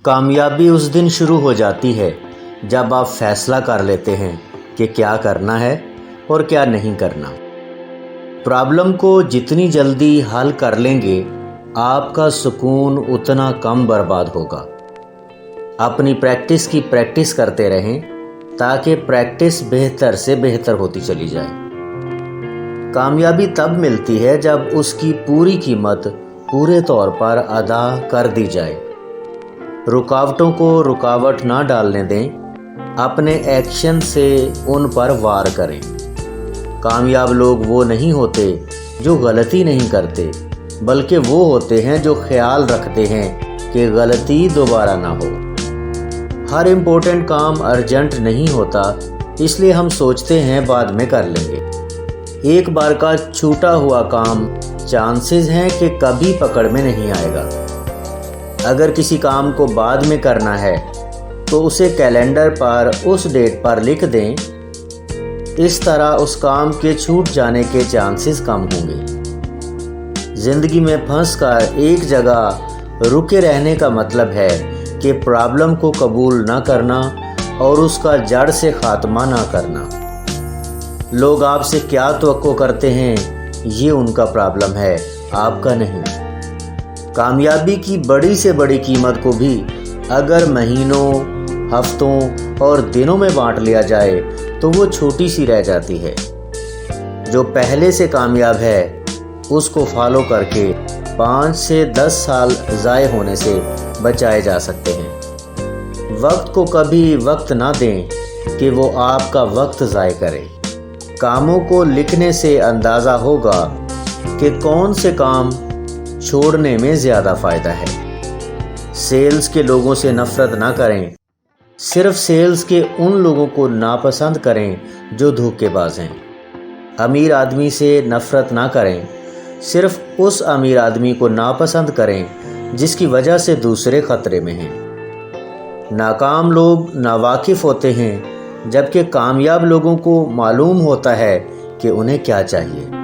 कामयाबी उस दिन शुरू हो जाती है जब आप फैसला कर लेते हैं कि क्या करना है और क्या नहीं करना। प्रॉब्लम को जितनी जल्दी हल कर लेंगे, आपका सुकून उतना कम बर्बाद होगा। अपनी प्रैक्टिस की प्रैक्टिस करते रहें ताकि प्रैक्टिस बेहतर से बेहतर होती चली जाए। कामयाबी तब मिलती है जब उसकी पूरी कीमत पूरे तौर पर अदा कर दी जाए। रुकावटों को रुकावट ना डालने दें, अपने एक्शन से उन पर वार करें। कामयाब लोग वो नहीं होते जो गलती नहीं करते, बल्कि वो होते हैं जो ख्याल रखते हैं कि गलती दोबारा ना हो। हर इम्पोर्टेंट काम अर्जेंट नहीं होता, इसलिए हम सोचते हैं बाद में कर लेंगे। एक बार का छूटा हुआ काम चांसेस हैं कि कभी पकड़ में नहीं आएगा। अगर किसी काम को बाद में करना है तो उसे कैलेंडर पर उस डेट पर लिख दें। इस तरह उस काम के छूट जाने के चांसेस कम होंगे। ज़िंदगी में फंसकर एक जगह रुके रहने का मतलब है कि प्रॉब्लम को कबूल ना करना और उसका जड़ से खात्मा ना करना। लोग आपसे क्या तवक्को करते हैं, ये उनका प्रॉब्लम है, आपका नहीं। कामयाबी की बड़ी से बड़ी कीमत को भी अगर महीनों, हफ्तों और दिनों में बांट लिया जाए तो वो छोटी सी रह जाती है। जो पहले से कामयाब है उसको फॉलो करके 5 से 10 साल ज़ाय होने से बचाए जा सकते हैं। वक्त को कभी वक्त ना दें कि वो आपका वक्त ज़ाय करे। कामों को लिखने से अंदाज़ा होगा कि कौन से काम छोड़ने में ज़्यादा फ़ायदा है। सेल्स के लोगों से नफ़रत ना करें, सिर्फ सेल्स के उन लोगों को नापसंद करें जो धोखेबाज हैं। अमीर आदमी से नफ़रत ना करें, सिर्फ उस अमीर आदमी को नापसंद करें जिसकी वजह से दूसरे ख़तरे में हैं। नाकाम लोग नावाकिफ़ होते हैं, जबकि कामयाब लोगों को मालूम होता है कि उन्हें क्या चाहिए।